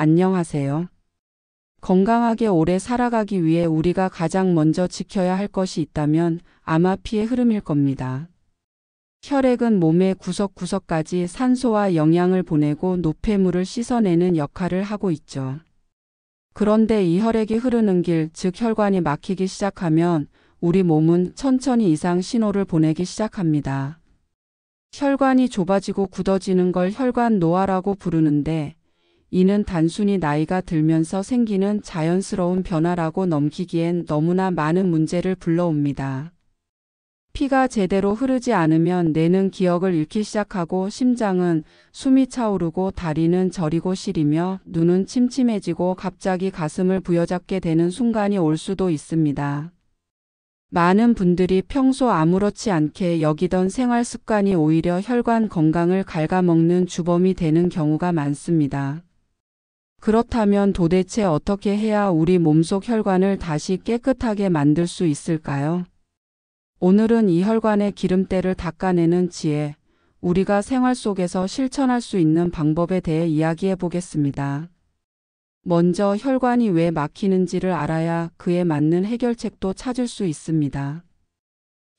안녕하세요. 건강하게 오래 살아가기 위해 우리가 가장 먼저 지켜야 할 것이 있다면 아마 피의 흐름일 겁니다. 혈액은 몸의 구석구석까지 산소와 영양을 보내고 노폐물을 씻어내는 역할을 하고 있죠. 그런데 이 혈액이 흐르는 길, 즉 혈관이 막히기 시작하면 우리 몸은 천천히 이상 신호를 보내기 시작합니다. 혈관이 좁아지고 굳어지는 걸 혈관 노화라고 부르는데 이는 단순히 나이가 들면서 생기는 자연스러운 변화라고 넘기기엔 너무나 많은 문제를 불러옵니다. 피가 제대로 흐르지 않으면 뇌는 기억을 잃기 시작하고 심장은 숨이 차오르고 다리는 저리고 시리며 눈은 침침해지고 갑자기 가슴을 부여잡게 되는 순간이 올 수도 있습니다. 많은 분들이 평소 아무렇지 않게 여기던 생활 습관이 오히려 혈관 건강을 갉아먹는 주범이 되는 경우가 많습니다. 그렇다면 도대체 어떻게 해야 우리 몸속 혈관을 다시 깨끗하게 만들 수 있을까요? 오늘은 이 혈관의 기름때를 닦아내는 지혜, 우리가 생활 속에서 실천할 수 있는 방법에 대해 이야기해 보겠습니다. 먼저 혈관이 왜 막히는지를 알아야 그에 맞는 해결책도 찾을 수 있습니다.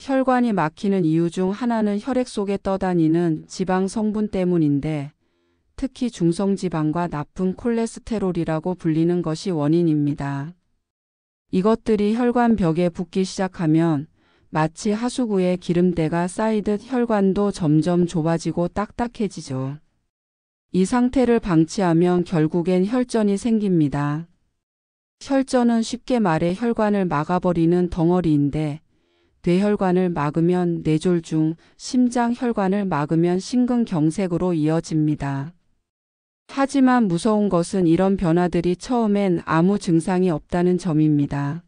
혈관이 막히는 이유 중 하나는 혈액 속에 떠다니는 지방 성분 때문인데 특히 중성지방과 나쁜 콜레스테롤이라고 불리는 것이 원인입니다. 이것들이 혈관 벽에 붙기 시작하면 마치 하수구에 기름때가 쌓이듯 혈관도 점점 좁아지고 딱딱해지죠. 이 상태를 방치하면 결국엔 혈전이 생깁니다. 혈전은 쉽게 말해 혈관을 막아버리는 덩어리인데 뇌혈관을 막으면 뇌졸중, 심장혈관을 막으면 심근경색으로 이어집니다. 하지만 무서운 것은 이런 변화들이 처음엔 아무 증상이 없다는 점입니다.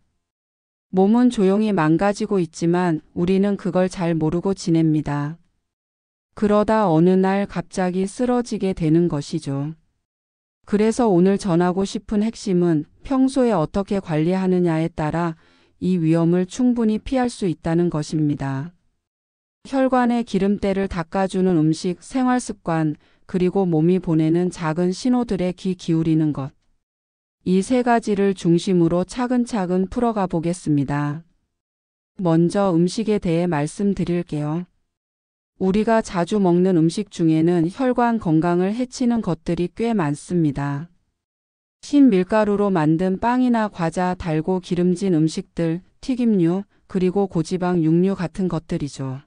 몸은 조용히 망가지고 있지만 우리는 그걸 잘 모르고 지냅니다. 그러다 어느 날 갑자기 쓰러지게 되는 것이죠. 그래서 오늘 전하고 싶은 핵심은 평소에 어떻게 관리하느냐에 따라 이 위험을 충분히 피할 수 있다는 것입니다. 혈관의 기름때를 닦아주는 음식, 생활습관, 그리고 몸이 보내는 작은 신호들에 귀 기울이는 것. 이 세 가지를 중심으로 차근차근 풀어가 보겠습니다. 먼저 음식에 대해 말씀드릴게요. 우리가 자주 먹는 음식 중에는 혈관 건강을 해치는 것들이 꽤 많습니다. 흰 밀가루로 만든 빵이나 과자, 달고 기름진 음식들, 튀김류, 그리고 고지방 육류 같은 것들이죠.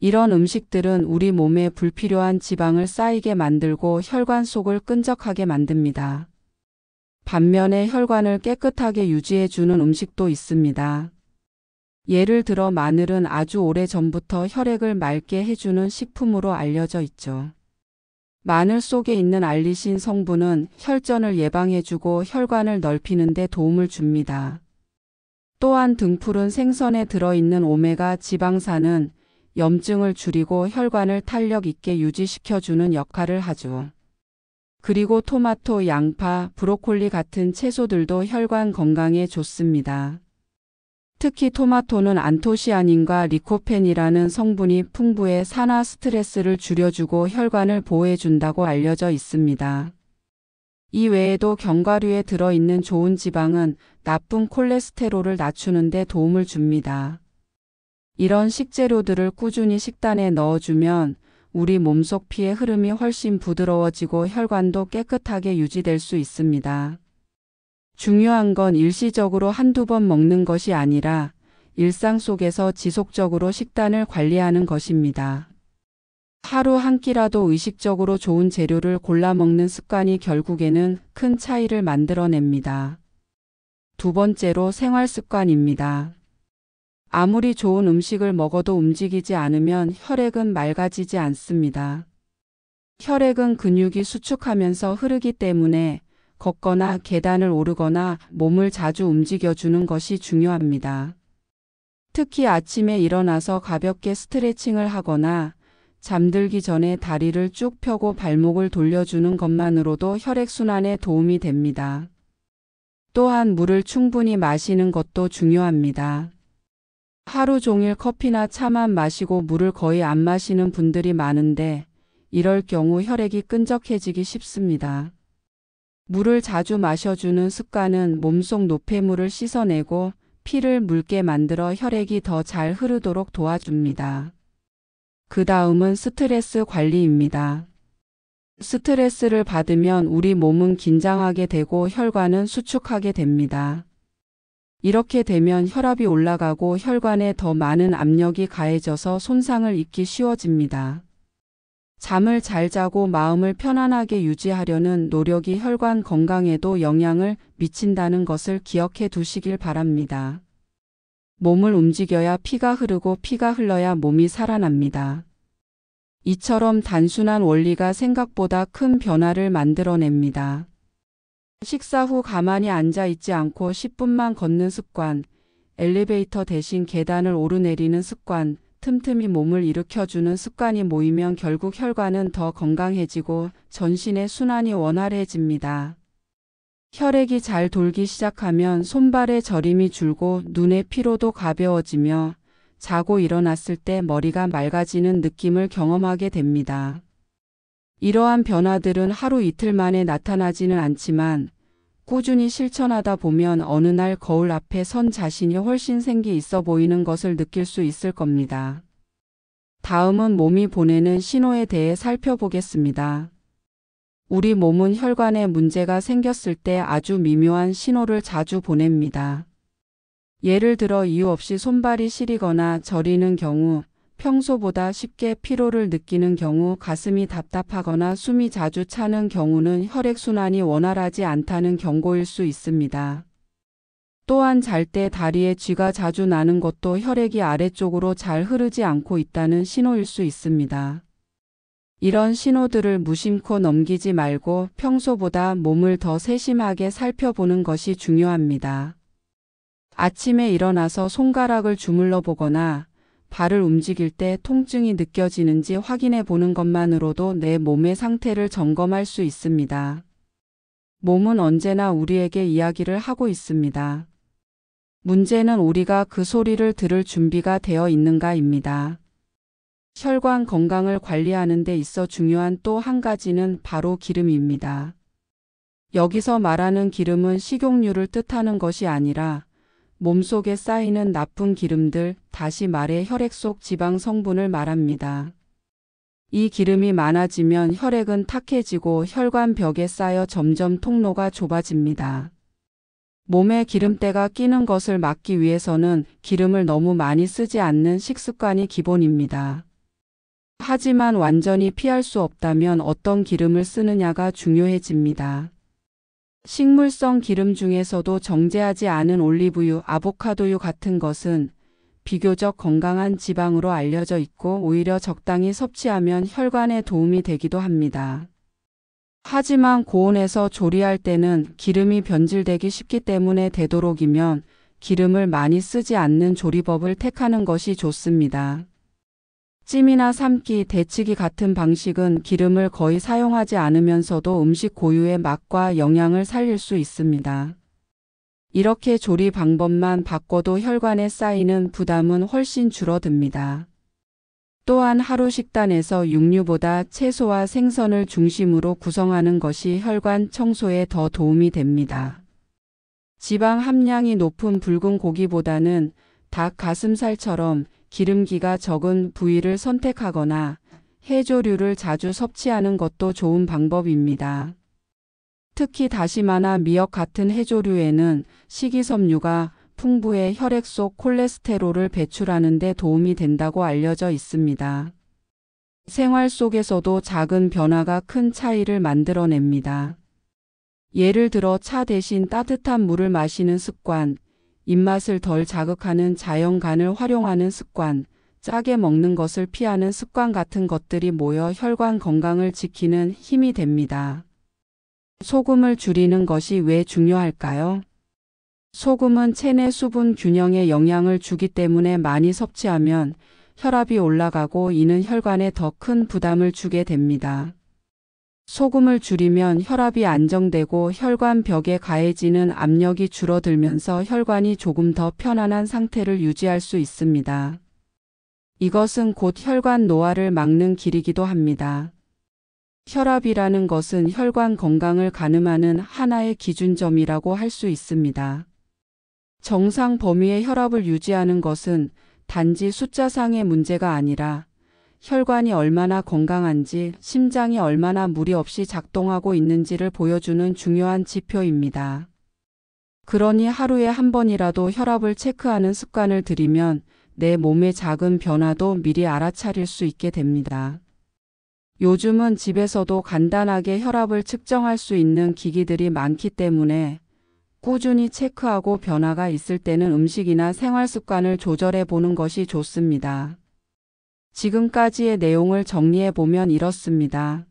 이런 음식들은 우리 몸에 불필요한 지방을 쌓이게 만들고 혈관 속을 끈적하게 만듭니다. 반면에 혈관을 깨끗하게 유지해주는 음식도 있습니다. 예를 들어 마늘은 아주 오래 전부터 혈액을 맑게 해주는 식품으로 알려져 있죠. 마늘 속에 있는 알리신 성분은 혈전을 예방해주고 혈관을 넓히는 데 도움을 줍니다. 또한 등푸른 생선에 들어있는 오메가 지방산은 염증을 줄이고 혈관을 탄력 있게 유지시켜주는 역할을 하죠. 그리고 토마토, 양파, 브로콜리 같은 채소들도 혈관 건강에 좋습니다. 특히 토마토는 안토시아닌과 리코펜이라는 성분이 풍부해 산화 스트레스를 줄여주고 혈관을 보호해준다고 알려져 있습니다. 이 외에도 견과류에 들어있는 좋은 지방은 나쁜 콜레스테롤을 낮추는 데 도움을 줍니다. 이런 식재료들을 꾸준히 식단에 넣어주면 우리 몸속 피의 흐름이 훨씬 부드러워지고 혈관도 깨끗하게 유지될 수 있습니다. 중요한 건 일시적으로 한두 번 먹는 것이 아니라 일상 속에서 지속적으로 식단을 관리하는 것입니다. 하루 한 끼라도 의식적으로 좋은 재료를 골라 먹는 습관이 결국에는 큰 차이를 만들어냅니다. 두 번째로 생활 습관입니다. 아무리 좋은 음식을 먹어도 움직이지 않으면 혈액은 맑아지지 않습니다. 혈액은 근육이 수축하면서 흐르기 때문에 걷거나 계단을 오르거나 몸을 자주 움직여주는 것이 중요합니다. 특히 아침에 일어나서 가볍게 스트레칭을 하거나 잠들기 전에 다리를 쭉 펴고 발목을 돌려주는 것만으로도 혈액순환에 도움이 됩니다. 또한 물을 충분히 마시는 것도 중요합니다. 하루 종일 커피나 차만 마시고 물을 거의 안 마시는 분들이 많은데 이럴 경우 혈액이 끈적해지기 쉽습니다. 물을 자주 마셔주는 습관은 몸속 노폐물을 씻어내고 피를 묽게 만들어 혈액이 더 잘 흐르도록 도와줍니다. 그 다음은 스트레스 관리입니다. 스트레스를 받으면 우리 몸은 긴장하게 되고 혈관은 수축하게 됩니다. 이렇게 되면 혈압이 올라가고 혈관에 더 많은 압력이 가해져서 손상을 입기 쉬워집니다. 잠을 잘 자고 마음을 편안하게 유지하려는 노력이 혈관 건강에도 영향을 미친다는 것을 기억해 두시길 바랍니다. 몸을 움직여야 피가 흐르고 피가 흘러야 몸이 살아납니다. 이처럼 단순한 원리가 생각보다 큰 변화를 만들어냅니다. 식사 후 가만히 앉아 있지 않고 10분만 걷는 습관, 엘리베이터 대신 계단을 오르내리는 습관, 틈틈이 몸을 일으켜주는 습관이 모이면 결국 혈관은 더 건강해지고 전신의 순환이 원활해집니다. 혈액이 잘 돌기 시작하면 손발의 저림이 줄고 눈의 피로도 가벼워지며 자고 일어났을 때 머리가 맑아지는 느낌을 경험하게 됩니다. 이러한 변화들은 하루 이틀 만에 나타나지는 않지만 꾸준히 실천하다 보면 어느 날 거울 앞에 선 자신이 훨씬 생기 있어 보이는 것을 느낄 수 있을 겁니다. 다음은 몸이 보내는 신호에 대해 살펴보겠습니다. 우리 몸은 혈관에 문제가 생겼을 때 아주 미묘한 신호를 자주 보냅니다. 예를 들어 이유 없이 손발이 시리거나 저리는 경우, 평소보다 쉽게 피로를 느끼는 경우, 가슴이 답답하거나 숨이 자주 차는 경우는 혈액순환이 원활하지 않다는 경고일 수 있습니다. 또한 잘 때 다리에 쥐가 자주 나는 것도 혈액이 아래쪽으로 잘 흐르지 않고 있다는 신호일 수 있습니다. 이런 신호들을 무심코 넘기지 말고 평소보다 몸을 더 세심하게 살펴보는 것이 중요합니다. 아침에 일어나서 손가락을 주물러 보거나 발을 움직일 때 통증이 느껴지는지 확인해 보는 것만으로도 내 몸의 상태를 점검할 수 있습니다. 몸은 언제나 우리에게 이야기를 하고 있습니다. 문제는 우리가 그 소리를 들을 준비가 되어 있는가입니다. 혈관 건강을 관리하는 데 있어 중요한 또 한 가지는 바로 기름입니다. 여기서 말하는 기름은 식용유를 뜻하는 것이 아니라 몸속에 쌓이는 나쁜 기름들, 다시 말해 혈액 속 지방 성분을 말합니다. 이 기름이 많아지면 혈액은 탁해지고 혈관 벽에 쌓여 점점 통로가 좁아집니다. 몸에 기름때가 끼는 것을 막기 위해서는 기름을 너무 많이 쓰지 않는 식습관이 기본입니다. 하지만 완전히 피할 수 없다면 어떤 기름을 쓰느냐가 중요해집니다. 식물성 기름 중에서도 정제하지 않은 올리브유, 아보카도유 같은 것은 비교적 건강한 지방으로 알려져 있고 오히려 적당히 섭취하면 혈관에 도움이 되기도 합니다. 하지만 고온에서 조리할 때는 기름이 변질되기 쉽기 때문에 되도록이면 기름을 많이 쓰지 않는 조리법을 택하는 것이 좋습니다. 찜이나 삶기, 데치기 같은 방식은 기름을 거의 사용하지 않으면서도 음식 고유의 맛과 영양을 살릴 수 있습니다. 이렇게 조리 방법만 바꿔도 혈관에 쌓이는 부담은 훨씬 줄어듭니다. 또한 하루 식단에서 육류보다 채소와 생선을 중심으로 구성하는 것이 혈관 청소에 더 도움이 됩니다. 지방 함량이 높은 붉은 고기보다는 닭 가슴살처럼 기름기가 적은 부위를 선택하거나 해조류를 자주 섭취하는 것도 좋은 방법입니다. 특히 다시마나 미역 같은 해조류에는 식이섬유가 풍부해 혈액 속 콜레스테롤을 배출하는 데 도움이 된다고 알려져 있습니다. 생활 속에서도 작은 변화가 큰 차이를 만들어냅니다. 예를 들어 차 대신 따뜻한 물을 마시는 습관, 입맛을 덜 자극하는 자연간을 활용하는 습관, 짜게 먹는 것을 피하는 습관 같은 것들이 모여 혈관 건강을 지키는 힘이 됩니다. 소금을 줄이는 것이 왜 중요할까요? 소금은 체내 수분 균형에 영향을 주기 때문에 많이 섭취하면 혈압이 올라가고 이는 혈관에 더 큰 부담을 주게 됩니다. 소금을 줄이면 혈압이 안정되고 혈관 벽에 가해지는 압력이 줄어들면서 혈관이 조금 더 편안한 상태를 유지할 수 있습니다. 이것은 곧 혈관 노화를 막는 길이기도 합니다. 혈압이라는 것은 혈관 건강을 가늠하는 하나의 기준점이라고 할 수 있습니다. 정상 범위의 혈압을 유지하는 것은 단지 숫자상의 문제가 아니라 혈관이 얼마나 건강한지, 심장이 얼마나 무리 없이 작동하고 있는지를 보여주는 중요한 지표입니다. 그러니 하루에 한 번이라도 혈압을 체크하는 습관을 들이면 내 몸의 작은 변화도 미리 알아차릴 수 있게 됩니다. 요즘은 집에서도 간단하게 혈압을 측정할 수 있는 기기들이 많기 때문에 꾸준히 체크하고 변화가 있을 때는 음식이나 생활 습관을 조절해 보는 것이 좋습니다. 지금까지의 내용을 정리해 보면 이렇습니다.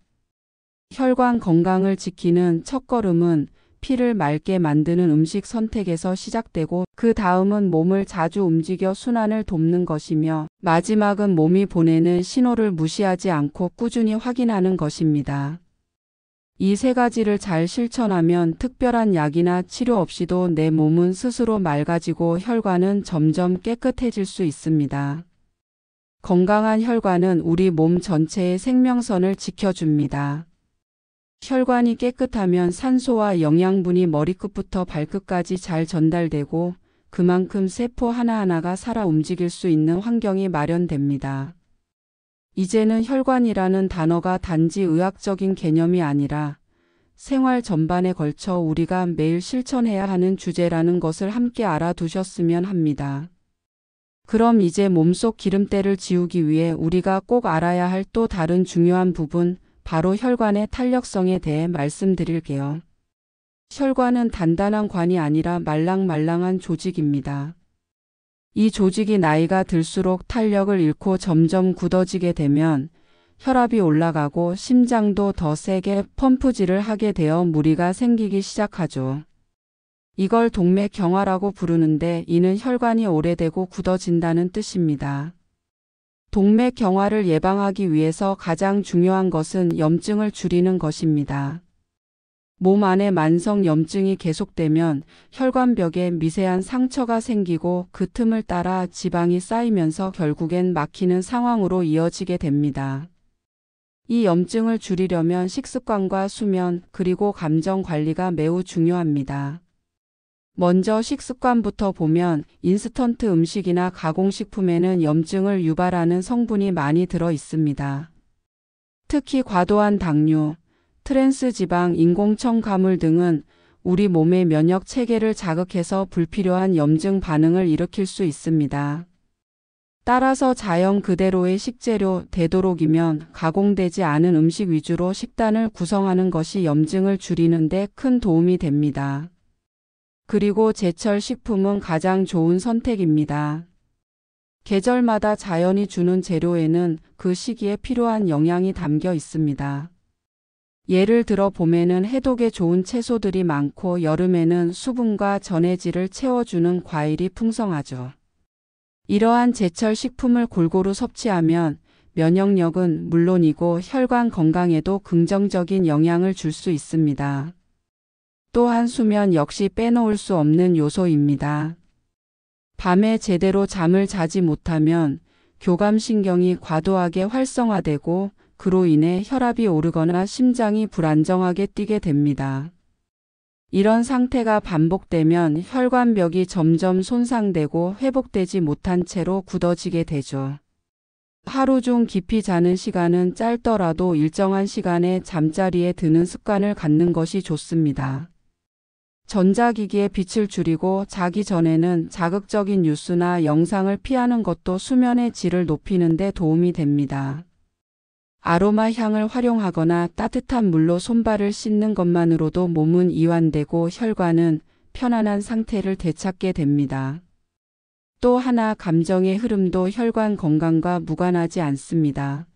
혈관 건강을 지키는 첫걸음은 피를 맑게 만드는 음식 선택에서 시작되고, 그 다음은 몸을 자주 움직여 순환을 돕는 것이며, 마지막은 몸이 보내는 신호를 무시하지 않고 꾸준히 확인하는 것입니다. 이 세 가지를 잘 실천하면 특별한 약이나 치료 없이도 내 몸은 스스로 맑아지고 혈관은 점점 깨끗해질 수 있습니다. 건강한 혈관은 우리 몸 전체의 생명선을 지켜줍니다. 혈관이 깨끗하면 산소와 영양분이 머리끝부터 발끝까지 잘 전달되고, 그만큼 세포 하나하나가 살아 움직일 수 있는 환경이 마련됩니다. 이제는 혈관이라는 단어가 단지 의학적인 개념이 아니라 생활 전반에 걸쳐 우리가 매일 실천해야 하는 주제라는 것을 함께 알아두셨으면 합니다. 그럼 이제 몸속 기름때를 지우기 위해 우리가 꼭 알아야 할 또 다른 중요한 부분, 바로 혈관의 탄력성에 대해 말씀드릴게요. 혈관은 단단한 관이 아니라 말랑말랑한 조직입니다. 이 조직이 나이가 들수록 탄력을 잃고 점점 굳어지게 되면 혈압이 올라가고 심장도 더 세게 펌프질을 하게 되어 무리가 생기기 시작하죠. 이걸 동맥경화라고 부르는데, 이는 혈관이 오래되고 굳어진다는 뜻입니다. 동맥경화를 예방하기 위해서 가장 중요한 것은 염증을 줄이는 것입니다. 몸 안에 만성 염증이 계속되면 혈관벽에 미세한 상처가 생기고 그 틈을 따라 지방이 쌓이면서 결국엔 막히는 상황으로 이어지게 됩니다. 이 염증을 줄이려면 식습관과 수면, 그리고 감정 관리가 매우 중요합니다. 먼저 식습관부터 보면 인스턴트 음식이나 가공식품에는 염증을 유발하는 성분이 많이 들어 있습니다. 특히 과도한 당류, 트랜스지방, 인공첨가물 등은 우리 몸의 면역 체계를 자극해서 불필요한 염증 반응을 일으킬 수 있습니다. 따라서 자연 그대로의 식재료, 되도록이면 가공되지 않은 음식 위주로 식단을 구성하는 것이 염증을 줄이는 데 큰 도움이 됩니다. 그리고 제철 식품은 가장 좋은 선택입니다. 계절마다 자연이 주는 재료에는 그 시기에 필요한 영양이 담겨 있습니다. 예를 들어 봄에는 해독에 좋은 채소들이 많고, 여름에는 수분과 전해질을 채워주는 과일이 풍성하죠. 이러한 제철 식품을 골고루 섭취하면 면역력은 물론이고 혈관 건강에도 긍정적인 영향을 줄 수 있습니다. 또한 수면 역시 빼놓을 수 없는 요소입니다. 밤에 제대로 잠을 자지 못하면 교감신경이 과도하게 활성화되고, 그로 인해 혈압이 오르거나 심장이 불안정하게 뛰게 됩니다. 이런 상태가 반복되면 혈관벽이 점점 손상되고 회복되지 못한 채로 굳어지게 되죠. 하루 중 깊이 자는 시간은 짧더라도 일정한 시간에 잠자리에 드는 습관을 갖는 것이 좋습니다. 전자기기의 빛을 줄이고 자기 전에는 자극적인 뉴스나 영상을 피하는 것도 수면의 질을 높이는 데 도움이 됩니다. 아로마 향을 활용하거나 따뜻한 물로 손발을 씻는 것만으로도 몸은 이완되고 혈관은 편안한 상태를 되찾게 됩니다. 또 하나, 감정의 흐름도 혈관 건강과 무관하지 않습니다.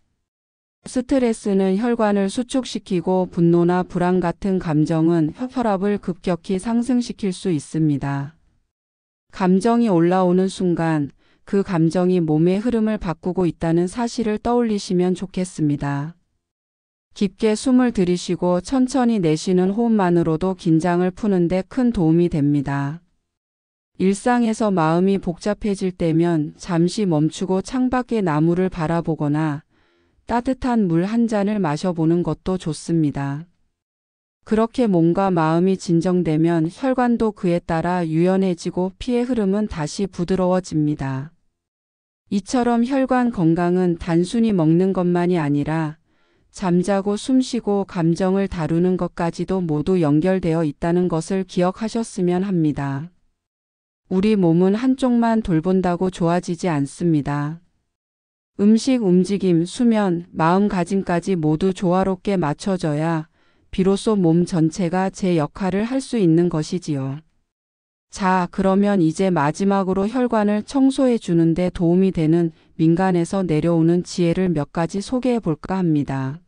스트레스는 혈관을 수축시키고 분노나 불안 같은 감정은 혈압을 급격히 상승시킬 수 있습니다. 감정이 올라오는 순간 그 감정이 몸의 흐름을 바꾸고 있다는 사실을 떠올리시면 좋겠습니다. 깊게 숨을 들이쉬고 천천히 내쉬는 호흡만으로도 긴장을 푸는 데 큰 도움이 됩니다. 일상에서 마음이 복잡해질 때면 잠시 멈추고 창밖의 나무를 바라보거나 따뜻한 물 한 잔을 마셔보는 것도 좋습니다. 그렇게 몸과 마음이 진정되면 혈관도 그에 따라 유연해지고 피의 흐름은 다시 부드러워집니다. 이처럼 혈관 건강은 단순히 먹는 것만이 아니라 잠자고 숨쉬고 감정을 다루는 것까지도 모두 연결되어 있다는 것을 기억하셨으면 합니다. 우리 몸은 한쪽만 돌본다고 좋아지지 않습니다. 음식, 움직임, 수면, 마음가짐까지 모두 조화롭게 맞춰져야 비로소 몸 전체가 제 역할을 할 수 있는 것이지요. 자, 그러면 이제 마지막으로 혈관을 청소해 주는데 도움이 되는 민간에서 내려오는 지혜를 몇 가지 소개해 볼까 합니다.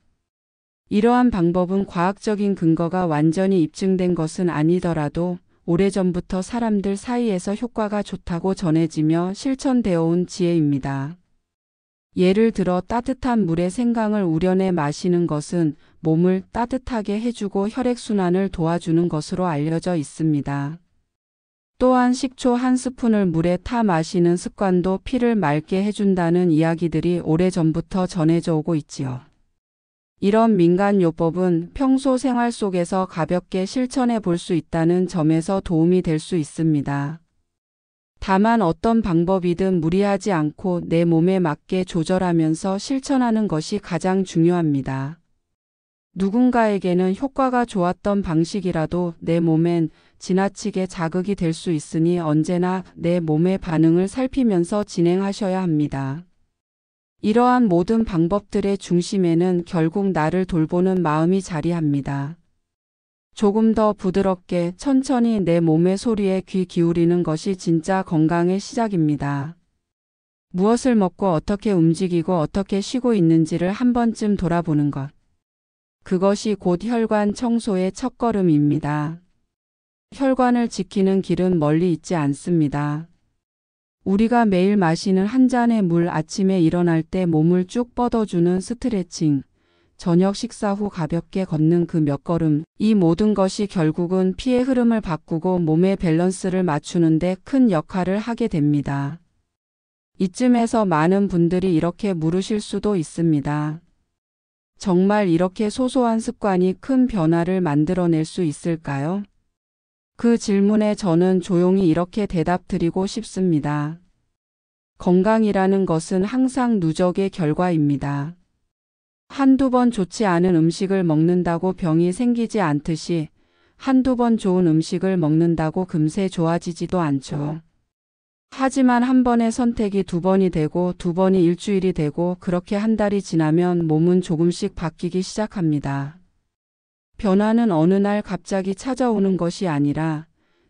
이러한 방법은 과학적인 근거가 완전히 입증된 것은 아니더라도 오래전부터 사람들 사이에서 효과가 좋다고 전해지며 실천되어 온 지혜입니다. 예를 들어 따뜻한 물에 생강을 우려내 마시는 것은 몸을 따뜻하게 해주고 혈액순환을 도와주는 것으로 알려져 있습니다. 또한 식초 한 스푼을 물에 타 마시는 습관도 피를 맑게 해준다는 이야기들이 오래전부터 전해져 오고 있지요. 이런 민간요법은 평소 생활 속에서 가볍게 실천해 볼 수 있다는 점에서 도움이 될 수 있습니다. 다만 어떤 방법이든 무리하지 않고 내 몸에 맞게 조절하면서 실천하는 것이 가장 중요합니다. 누군가에게는 효과가 좋았던 방식이라도 내 몸엔 지나치게 자극이 될 수 있으니 언제나 내 몸의 반응을 살피면서 진행하셔야 합니다. 이러한 모든 방법들의 중심에는 결국 나를 돌보는 마음이 자리합니다. 조금 더 부드럽게 천천히 내 몸의 소리에 귀 기울이는 것이 진짜 건강의 시작입니다. 무엇을 먹고 어떻게 움직이고 어떻게 쉬고 있는지를 한 번쯤 돌아보는 것. 그것이 곧 혈관 청소의 첫걸음입니다. 혈관을 지키는 길은 멀리 있지 않습니다. 우리가 매일 마시는 한 잔의 물, 아침에 일어날 때 몸을 쭉 뻗어주는 스트레칭, 저녁 식사 후 가볍게 걷는 그 몇 걸음, 이 모든 것이 결국은 피의 흐름을 바꾸고 몸의 밸런스를 맞추는 데 큰 역할을 하게 됩니다. 이쯤에서 많은 분들이 이렇게 물으실 수도 있습니다. 정말 이렇게 소소한 습관이 큰 변화를 만들어낼 수 있을까요? 그 질문에 저는 조용히 이렇게 대답드리고 싶습니다. 건강이라는 것은 항상 누적의 결과입니다. 한두 번 좋지 않은 음식을 먹는다고 병이 생기지 않듯이 한두 번 좋은 음식을 먹는다고 금세 좋아지지도 않죠. 하지만 한 번의 선택이 두 번이 되고 두 번이 일주일이 되고 그렇게 한 달이 지나면 몸은 조금씩 바뀌기 시작합니다. 변화는 어느 날 갑자기 찾아오는 것이 아니라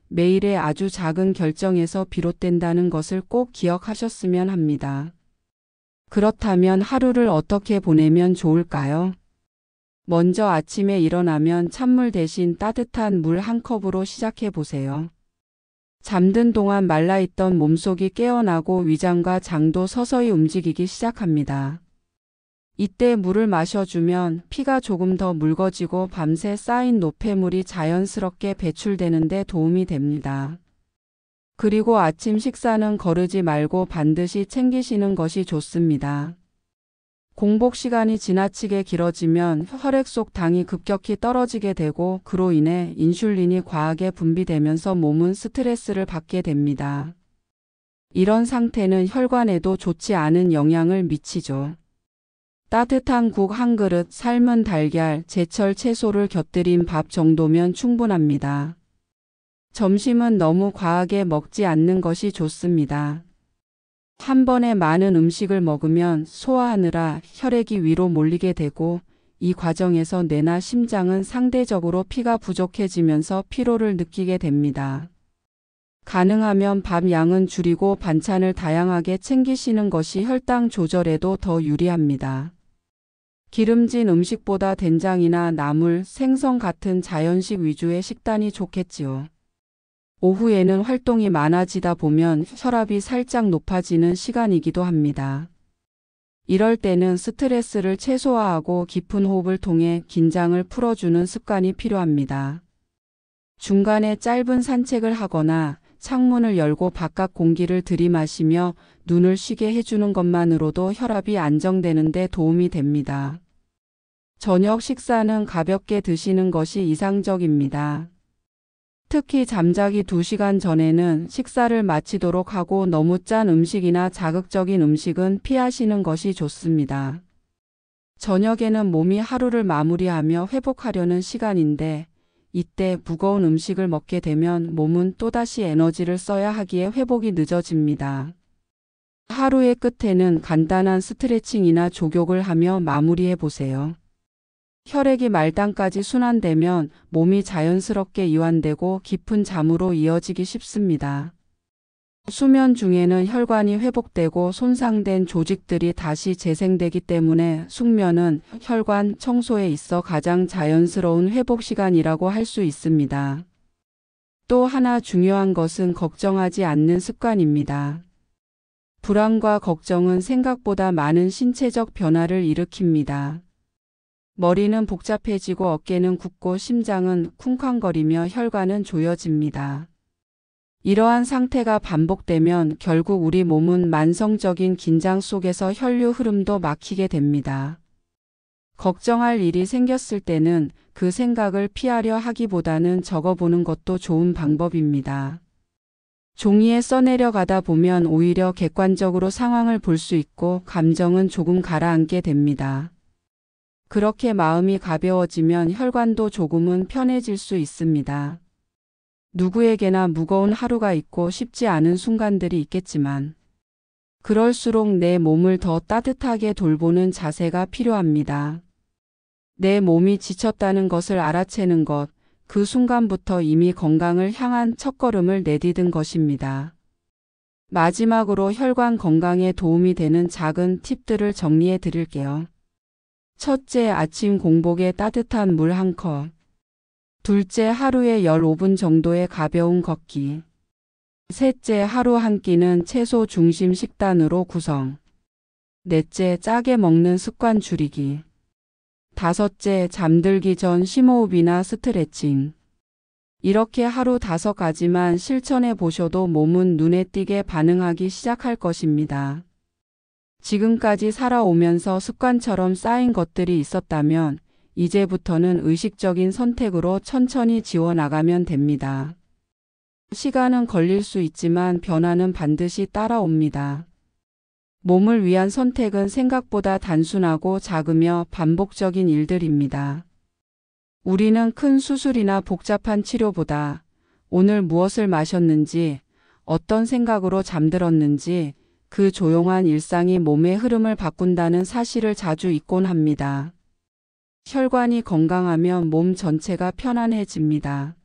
매일의 아주 작은 결정에서 비롯된다는 것을 꼭 기억하셨으면 합니다. 그렇다면 하루를 어떻게 보내면 좋을까요? 먼저 아침에 일어나면 찬물 대신 따뜻한 물 한 컵으로 시작해 보세요. 잠든 동안 말라있던 몸속이 깨어나고 위장과 장도 서서히 움직이기 시작합니다. 이때 물을 마셔주면 피가 조금 더 묽어지고 밤새 쌓인 노폐물이 자연스럽게 배출되는 데 도움이 됩니다. 그리고 아침 식사는 거르지 말고 반드시 챙기시는 것이 좋습니다. 공복 시간이 지나치게 길어지면 혈액 속 당이 급격히 떨어지게 되고 그로 인해 인슐린이 과하게 분비되면서 몸은 스트레스를 받게 됩니다. 이런 상태는 혈관에도 좋지 않은 영향을 미치죠. 따뜻한 국 한 그릇, 삶은 달걀, 제철 채소를 곁들인 밥 정도면 충분합니다. 점심은 너무 과하게 먹지 않는 것이 좋습니다. 한 번에 많은 음식을 먹으면 소화하느라 혈액이 위로 몰리게 되고 이 과정에서 뇌나 심장은 상대적으로 피가 부족해지면서 피로를 느끼게 됩니다. 가능하면 밥 양은 줄이고 반찬을 다양하게 챙기시는 것이 혈당 조절에도 더 유리합니다. 기름진 음식보다 된장이나 나물, 생선 같은 자연식 위주의 식단이 좋겠지요. 오후에는 활동이 많아지다 보면 혈압이 살짝 높아지는 시간이기도 합니다. 이럴 때는 스트레스를 최소화하고 깊은 호흡을 통해 긴장을 풀어주는 습관이 필요합니다. 중간에 짧은 산책을 하거나 창문을 열고 바깥 공기를 들이마시며 눈을 쉬게 해주는 것만으로도 혈압이 안정되는 데 도움이 됩니다. 저녁 식사는 가볍게 드시는 것이 이상적입니다. 특히 잠자기 2시간 전에는 식사를 마치도록 하고 너무 짠 음식이나 자극적인 음식은 피하시는 것이 좋습니다. 저녁에는 몸이 하루를 마무리하며 회복하려는 시간인데 이때 무거운 음식을 먹게 되면 몸은 또다시 에너지를 써야 하기에 회복이 늦어집니다. 하루의 끝에는 간단한 스트레칭이나 족욕을 하며 마무리해 보세요. 혈액이 말단까지 순환되면 몸이 자연스럽게 이완되고 깊은 잠으로 이어지기 쉽습니다. 수면 중에는 혈관이 회복되고 손상된 조직들이 다시 재생되기 때문에 숙면은 혈관 청소에 있어 가장 자연스러운 회복 시간이라고 할 수 있습니다. 또 하나 중요한 것은 걱정하지 않는 습관입니다. 불안과 걱정은 생각보다 많은 신체적 변화를 일으킵니다. 머리는 복잡해지고 어깨는 굽고 심장은 쿵쾅거리며 혈관은 조여집니다. 이러한 상태가 반복되면 결국 우리 몸은 만성적인 긴장 속에서 혈류 흐름도 막히게 됩니다. 걱정할 일이 생겼을 때는 그 생각을 피하려 하기보다는 적어보는 것도 좋은 방법입니다. 종이에 써내려가다 보면 오히려 객관적으로 상황을 볼 수 있고 감정은 조금 가라앉게 됩니다. 그렇게 마음이 가벼워지면 혈관도 조금은 편해질 수 있습니다. 누구에게나 무거운 하루가 있고 쉽지 않은 순간들이 있겠지만 그럴수록 내 몸을 더 따뜻하게 돌보는 자세가 필요합니다. 내 몸이 지쳤다는 것을 알아채는 것, 그 순간부터 이미 건강을 향한 첫걸음을 내디딘 것입니다. 마지막으로 혈관 건강에 도움이 되는 작은 팁들을 정리해 드릴게요. 첫째, 아침 공복에 따뜻한 물 1컵. 둘째, 하루에 15분 정도의 가벼운 걷기. 셋째, 하루 한 끼는 채소 중심 식단으로 구성. 넷째, 짜게 먹는 습관 줄이기. 다섯째, 잠들기 전 심호흡이나 스트레칭. 이렇게 하루 5가지만 실천해 보셔도 몸은 눈에 띄게 반응하기 시작할 것입니다. 지금까지 살아오면서 습관처럼 쌓인 것들이 있었다면 이제부터는 의식적인 선택으로 천천히 지워나가면 됩니다. 시간은 걸릴 수 있지만 변화는 반드시 따라옵니다. 몸을 위한 선택은 생각보다 단순하고 작으며 반복적인 일들입니다. 우리는 큰 수술이나 복잡한 치료보다 오늘 무엇을 마셨는지, 어떤 생각으로 잠들었는지, 그 조용한 일상이 몸의 흐름을 바꾼다는 사실을 자주 잊곤 합니다. 혈관이 건강하면 몸 전체가 편안해집니다.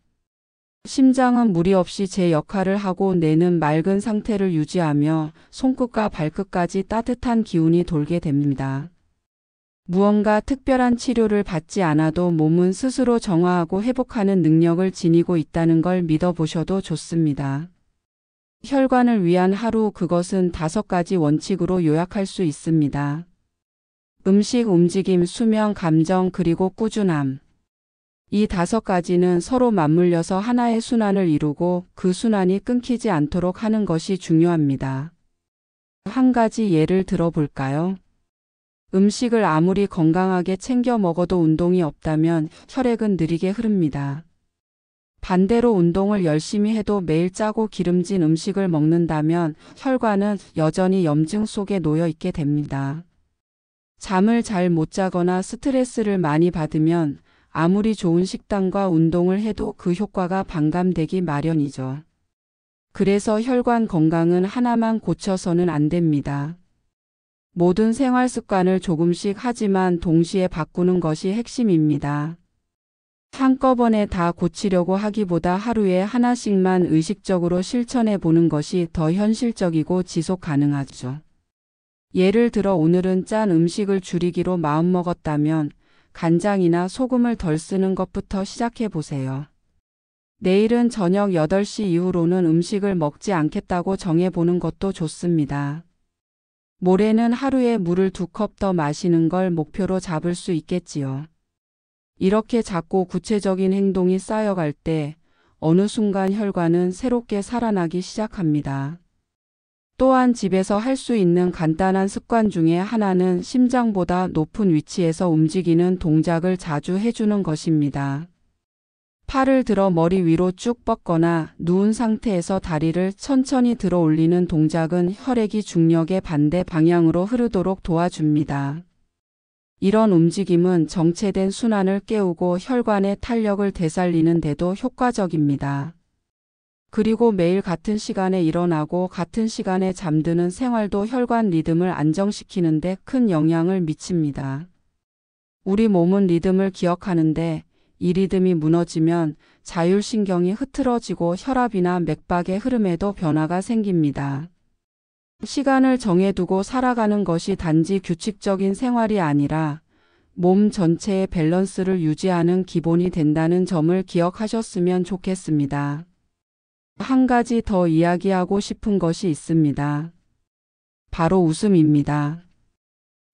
심장은 무리 없이 제 역할을 하고 뇌는 맑은 상태를 유지하며 손끝과 발끝까지 따뜻한 기운이 돌게 됩니다. 무언가 특별한 치료를 받지 않아도 몸은 스스로 정화하고 회복하는 능력을 지니고 있다는 걸 믿어보셔도 좋습니다. 혈관을 위한 하루, 그것은 5가지 원칙으로 요약할 수 있습니다. 음식, 움직임, 수면, 감정, 그리고 꾸준함. 이 5가지는 서로 맞물려서 하나의 순환을 이루고 그 순환이 끊기지 않도록 하는 것이 중요합니다. 한 가지 예를 들어볼까요? 음식을 아무리 건강하게 챙겨 먹어도 운동이 없다면 혈액은 느리게 흐릅니다. 반대로 운동을 열심히 해도 매일 짜고 기름진 음식을 먹는다면 혈관은 여전히 염증 속에 놓여 있게 됩니다. 잠을 잘 못 자거나 스트레스를 많이 받으면 아무리 좋은 식단과 운동을 해도 그 효과가 반감되기 마련이죠. 그래서 혈관 건강은 하나만 고쳐서는 안 됩니다. 모든 생활 습관을 조금씩 하지만 동시에 바꾸는 것이 핵심입니다. 한꺼번에 다 고치려고 하기보다 하루에 하나씩만 의식적으로 실천해 보는 것이 더 현실적이고 지속 가능하죠. 예를 들어 오늘은 짠 음식을 줄이기로 마음먹었다면 간장이나 소금을 덜 쓰는 것부터 시작해 보세요. 내일은 저녁 8시 이후로는 음식을 먹지 않겠다고 정해보는 것도 좋습니다. 모레는 하루에 물을 2컵 더 마시는 걸 목표로 잡을 수 있겠지요. 이렇게 작고 구체적인 행동이 쌓여갈 때 어느 순간 혈관은 새롭게 살아나기 시작합니다. 또한 집에서 할 수 있는 간단한 습관 중에 하나는 심장보다 높은 위치에서 움직이는 동작을 자주 해주는 것입니다. 팔을 들어 머리 위로 쭉 뻗거나 누운 상태에서 다리를 천천히 들어 올리는 동작은 혈액이 중력의 반대 방향으로 흐르도록 도와줍니다. 이런 움직임은 정체된 순환을 깨우고 혈관의 탄력을 되살리는 데도 효과적입니다. 그리고 매일 같은 시간에 일어나고 같은 시간에 잠드는 생활도 혈관 리듬을 안정시키는 데 큰 영향을 미칩니다. 우리 몸은 리듬을 기억하는데 이 리듬이 무너지면 자율신경이 흐트러지고 혈압이나 맥박의 흐름에도 변화가 생깁니다. 시간을 정해두고 살아가는 것이 단지 규칙적인 생활이 아니라 몸 전체의 밸런스를 유지하는 기본이 된다는 점을 기억하셨으면 좋겠습니다. 한 가지 더 이야기하고 싶은 것이 있습니다. 바로 웃음입니다.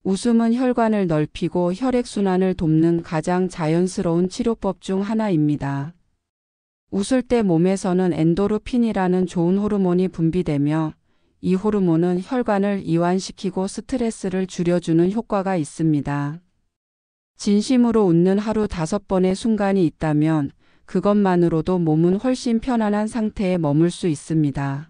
웃음은 혈관을 넓히고 혈액순환을 돕는 가장 자연스러운 치료법 중 하나입니다. 웃을 때 몸에서는 엔도르핀이라는 좋은 호르몬이 분비되며 이 호르몬은 혈관을 이완시키고 스트레스를 줄여주는 효과가 있습니다. 진심으로 웃는 하루 5번의 순간이 있다면 그것만으로도 몸은 훨씬 편안한 상태에 머물 수 있습니다.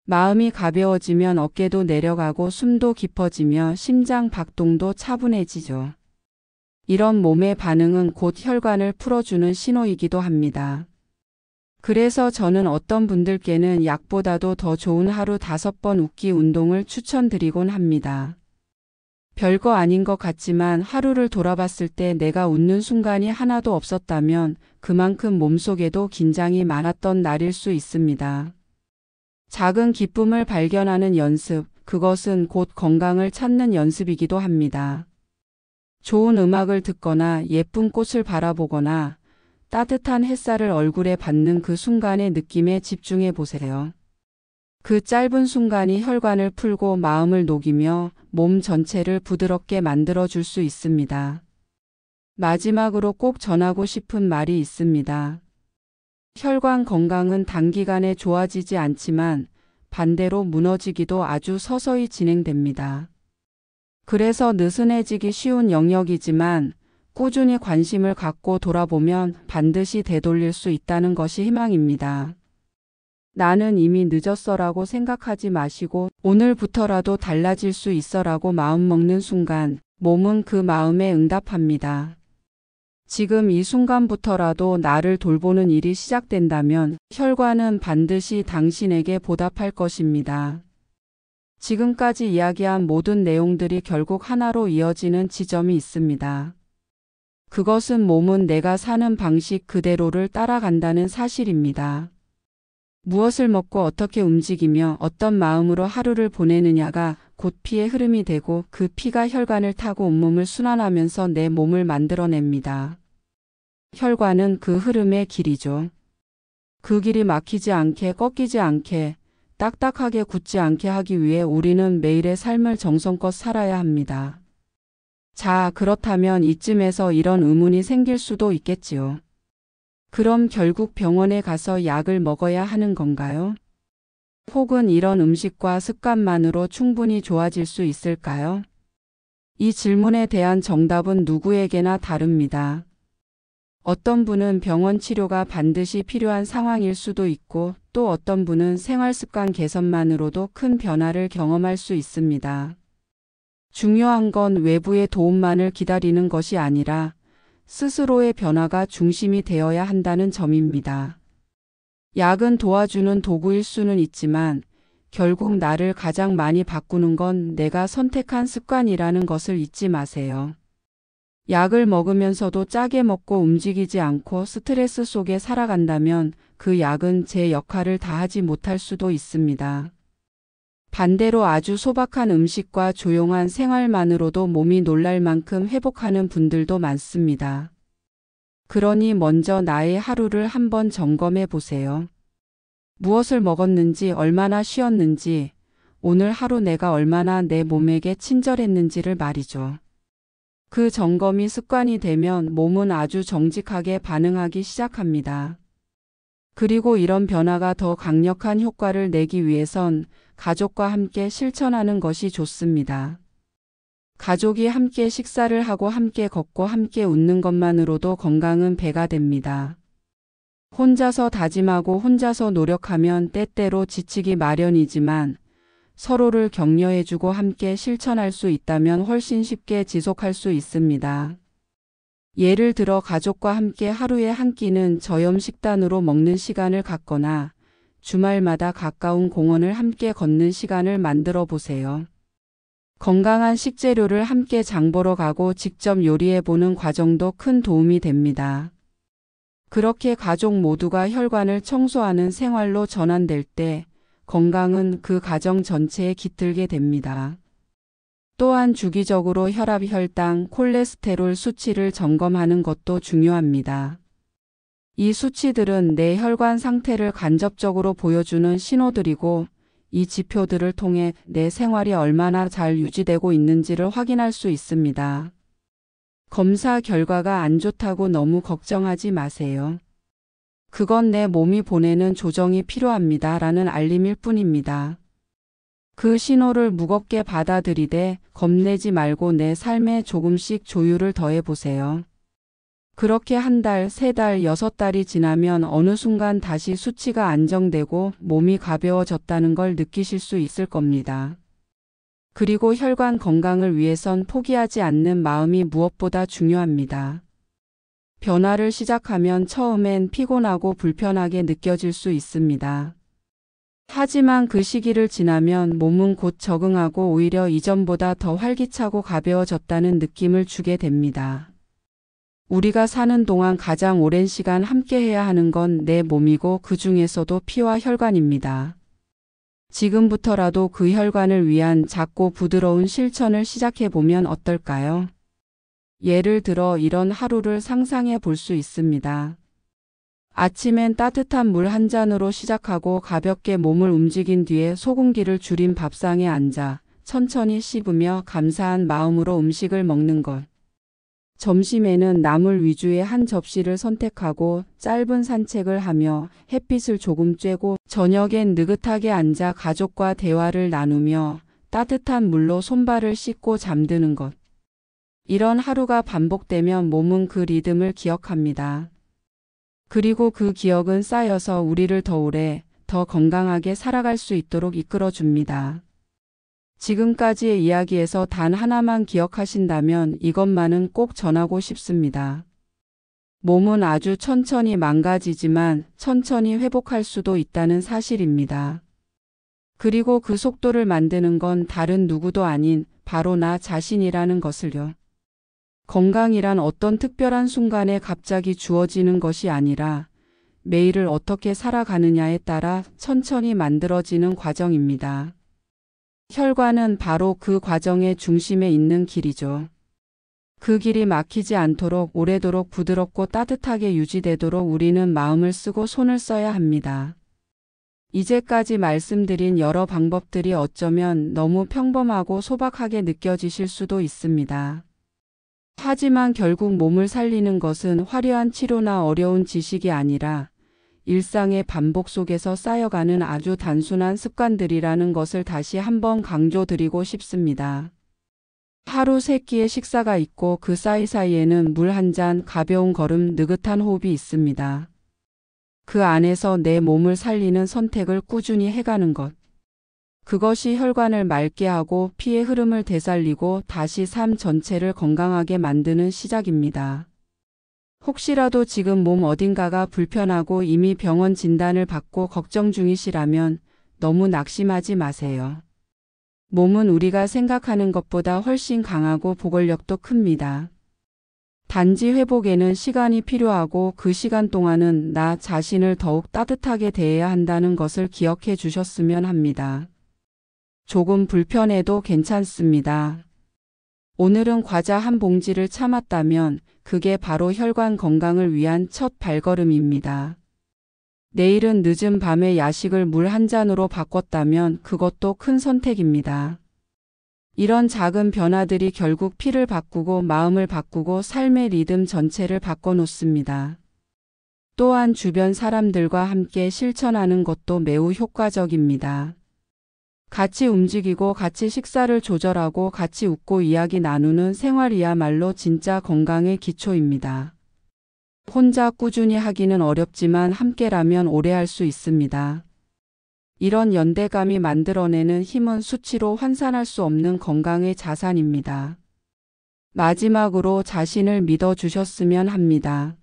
마음이 가벼워지면 어깨도 내려가고 숨도 깊어지며 심장 박동도 차분해지죠. 이런 몸의 반응은 곧 혈관을 풀어주는 신호이기도 합니다. 그래서 저는 어떤 분들께는 약보다도 더 좋은 하루 5번 웃기 운동을 추천드리곤 합니다. 별거 아닌 것 같지만 하루를 돌아봤을 때 내가 웃는 순간이 하나도 없었다면 그만큼 몸속에도 긴장이 많았던 날일 수 있습니다. 작은 기쁨을 발견하는 연습, 그것은 곧 건강을 찾는 연습이기도 합니다. 좋은 음악을 듣거나 예쁜 꽃을 바라보거나 따뜻한 햇살을 얼굴에 받는 그 순간의 느낌에 집중해 보세요. 그 짧은 순간이 혈관을 풀고 마음을 녹이며 몸 전체를 부드럽게 만들어 줄 수 있습니다. 마지막으로 꼭 전하고 싶은 말이 있습니다. 혈관 건강은 단기간에 좋아지지 않지만 반대로 무너지기도 아주 서서히 진행됩니다. 그래서 느슨해지기 쉬운 영역이지만 꾸준히 관심을 갖고 돌아보면 반드시 되돌릴 수 있다는 것이 희망입니다. 나는 이미 늦었어라고 생각하지 마시고 오늘부터라도 달라질 수 있어라고 마음먹는 순간 몸은 그 마음에 응답합니다. 지금 이 순간부터라도 나를 돌보는 일이 시작된다면 혈관은 반드시 당신에게 보답할 것입니다. 지금까지 이야기한 모든 내용들이 결국 하나로 이어지는 지점이 있습니다. 그것은 몸은 내가 사는 방식 그대로를 따라간다는 사실입니다. 무엇을 먹고 어떻게 움직이며 어떤 마음으로 하루를 보내느냐가 곧 피의 흐름이 되고 그 피가 혈관을 타고 온몸을 순환하면서 내 몸을 만들어냅니다. 혈관은 그 흐름의 길이죠. 그 길이 막히지 않게 꺾이지 않게 딱딱하게 굳지 않게 하기 위해 우리는 매일의 삶을 정성껏 살아야 합니다. 자, 그렇다면 이쯤에서 이런 의문이 생길 수도 있겠지요. 그럼 결국 병원에 가서 약을 먹어야 하는 건가요? 혹은 이런 음식과 습관만으로 충분히 좋아질 수 있을까요? 이 질문에 대한 정답은 누구에게나 다릅니다. 어떤 분은 병원 치료가 반드시 필요한 상황일 수도 있고 또 어떤 분은 생활습관 개선만으로도 큰 변화를 경험할 수 있습니다. 중요한 건 외부의 도움만을 기다리는 것이 아니라 스스로의 변화가 중심이 되어야 한다는 점입니다. 약은 도와주는 도구일 수는 있지만 결국 나를 가장 많이 바꾸는 건 내가 선택한 습관이라는 것을 잊지 마세요. 약을 먹으면서도 짜게 먹고 움직이지 않고 스트레스 속에 살아간다면 그 약은 제 역할을 다하지 못할 수도 있습니다. 반대로 아주 소박한 음식과 조용한 생활만으로도 몸이 놀랄 만큼 회복하는 분들도 많습니다. 그러니 먼저 나의 하루를 한번 점검해 보세요. 무엇을 먹었는지, 얼마나 쉬었는지, 오늘 하루 내가 얼마나 내 몸에게 친절했는지를 말이죠. 그 점검이 습관이 되면 몸은 아주 정직하게 반응하기 시작합니다. 그리고 이런 변화가 더 강력한 효과를 내기 위해선 가족과 함께 실천하는 것이 좋습니다. 가족이 함께 식사를 하고 함께 걷고 함께 웃는 것만으로도 건강은 배가 됩니다. 혼자서 다짐하고 혼자서 노력하면 때때로 지치기 마련이지만 서로를 격려해주고 함께 실천할 수 있다면 훨씬 쉽게 지속할 수 있습니다. 예를 들어 가족과 함께 하루에 한 끼는 저염 식단으로 먹는 시간을 갖거나 주말마다 가까운 공원을 함께 걷는 시간을 만들어 보세요. 건강한 식재료를 함께 장 보러 가고 직접 요리해 보는 과정도 큰 도움이 됩니다. 그렇게 가족 모두가 혈관을 청소하는 생활로 전환될 때 건강은 그 가정 전체에 깃들게 됩니다. 또한 주기적으로 혈압, 혈당, 콜레스테롤 수치를 점검하는 것도 중요합니다. 이 수치들은 내 혈관 상태를 간접적으로 보여주는 신호들이고 이 지표들을 통해 내 생활이 얼마나 잘 유지되고 있는지를 확인할 수 있습니다. 검사 결과가 안 좋다고 너무 걱정하지 마세요. 그건 내 몸이 보내는 조정이 필요합니다 라는 알림일 뿐입니다. 그 신호를 무겁게 받아들이되 겁내지 말고 내 삶에 조금씩 조율을 더해 보세요. 그렇게 한 달, 3달, 6달이 지나면 어느 순간 다시 수치가 안정되고 몸이 가벼워졌다는 걸 느끼실 수 있을 겁니다. 그리고 혈관 건강을 위해선 포기하지 않는 마음이 무엇보다 중요합니다. 변화를 시작하면 처음엔 피곤하고 불편하게 느껴질 수 있습니다. 하지만 그 시기를 지나면 몸은 곧 적응하고 오히려 이전보다 더 활기차고 가벼워졌다는 느낌을 주게 됩니다. 우리가 사는 동안 가장 오랜 시간 함께 해야 하는 건 내 몸이고 그 중에서도 피와 혈관입니다. 지금부터라도 그 혈관을 위한 작고 부드러운 실천을 시작해 보면 어떨까요? 예를 들어 이런 하루를 상상해 볼 수 있습니다. 아침엔 따뜻한 물 한 잔으로 시작하고 가볍게 몸을 움직인 뒤에 소금기를 줄인 밥상에 앉아 천천히 씹으며 감사한 마음으로 음식을 먹는 것. 점심에는 나물 위주의 한 접시를 선택하고 짧은 산책을 하며 햇빛을 조금 쬐고 저녁엔 느긋하게 앉아 가족과 대화를 나누며 따뜻한 물로 손발을 씻고 잠드는 것. 이런 하루가 반복되면 몸은 그 리듬을 기억합니다. 그리고 그 기억은 쌓여서 우리를 더 오래, 더 건강하게 살아갈 수 있도록 이끌어줍니다. 지금까지의 이야기에서 단 하나만 기억하신다면 이것만은 꼭 전하고 싶습니다. 몸은 아주 천천히 망가지지만 천천히 회복할 수도 있다는 사실입니다. 그리고 그 속도를 만드는 건 다른 누구도 아닌 바로 나 자신이라는 것을요. 건강이란 어떤 특별한 순간에 갑자기 주어지는 것이 아니라 매일을 어떻게 살아가느냐에 따라 천천히 만들어지는 과정입니다. 혈관은 바로 그 과정의 중심에 있는 길이죠. 그 길이 막히지 않도록 오래도록 부드럽고 따뜻하게 유지되도록 우리는 마음을 쓰고 손을 써야 합니다. 이제까지 말씀드린 여러 방법들이 어쩌면 너무 평범하고 소박하게 느껴지실 수도 있습니다. 하지만 결국 몸을 살리는 것은 화려한 치료나 어려운 지식이 아니라 일상의 반복 속에서 쌓여가는 아주 단순한 습관들이라는 것을 다시 한번 강조드리고 싶습니다. 하루 3끼의 식사가 있고 그 사이사이에는 물 한 잔, 가벼운 걸음, 느긋한 호흡이 있습니다. 그 안에서 내 몸을 살리는 선택을 꾸준히 해가는 것. 그것이 혈관을 맑게 하고 피의 흐름을 되살리고 다시 삶 전체를 건강하게 만드는 시작입니다. 혹시라도 지금 몸 어딘가가 불편하고 이미 병원 진단을 받고 걱정 중이시라면 너무 낙심하지 마세요. 몸은 우리가 생각하는 것보다 훨씬 강하고 보골력도 큽니다. 단지 회복에는 시간이 필요하고 그 시간 동안은 나 자신을 더욱 따뜻하게 대해야 한다는 것을 기억해 주셨으면 합니다. 조금 불편해도 괜찮습니다. 오늘은 과자 한 봉지를 참았다면 그게 바로 혈관 건강을 위한 첫 발걸음입니다. 내일은 늦은 밤에 야식을 물 한 잔으로 바꿨다면 그것도 큰 선택입니다. 이런 작은 변화들이 결국 피를 바꾸고 마음을 바꾸고 삶의 리듬 전체를 바꿔놓습니다. 또한 주변 사람들과 함께 실천하는 것도 매우 효과적입니다. 같이 움직이고 같이 식사를 조절하고 같이 웃고 이야기 나누는 생활이야말로 진짜 건강의 기초입니다. 혼자 꾸준히 하기는 어렵지만 함께라면 오래 할 수 있습니다. 이런 연대감이 만들어내는 힘은 수치로 환산할 수 없는 건강의 자산입니다. 마지막으로 자신을 믿어주셨으면 합니다.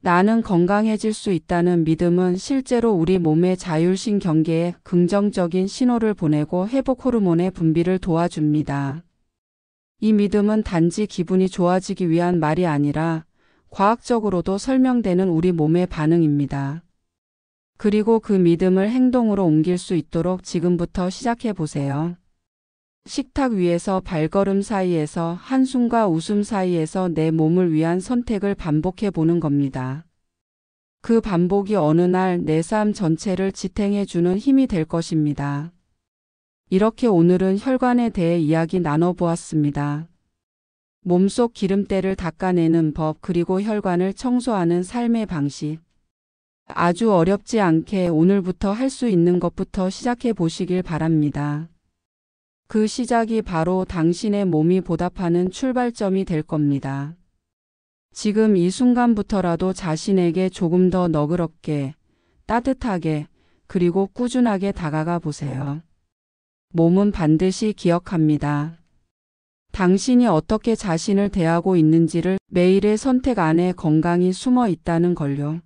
나는 건강해질 수 있다는 믿음은 실제로 우리 몸의 자율신경계에 긍정적인 신호를 보내고 회복 호르몬의 분비를 도와줍니다. 이 믿음은 단지 기분이 좋아지기 위한 말이 아니라 과학적으로도 설명되는 우리 몸의 반응입니다. 그리고 그 믿음을 행동으로 옮길 수 있도록 지금부터 시작해 보세요. 식탁 위에서 발걸음 사이에서 한숨과 웃음 사이에서 내 몸을 위한 선택을 반복해 보는 겁니다. 그 반복이 어느 날 내 삶 전체를 지탱해 주는 힘이 될 것입니다. 이렇게 오늘은 혈관에 대해 이야기 나눠보았습니다. 몸속 기름때를 닦아내는 법 그리고 혈관을 청소하는 삶의 방식. 아주 어렵지 않게 오늘부터 할 수 있는 것부터 시작해 보시길 바랍니다. 그 시작이 바로 당신의 몸이 보답하는 출발점이 될 겁니다. 지금 이 순간부터라도 자신에게 조금 더 너그럽게, 따뜻하게, 그리고 꾸준하게 다가가 보세요. 몸은 반드시 기억합니다. 당신이 어떻게 자신을 대하고 있는지를 매일의 선택 안에 건강이 숨어 있다는 걸요.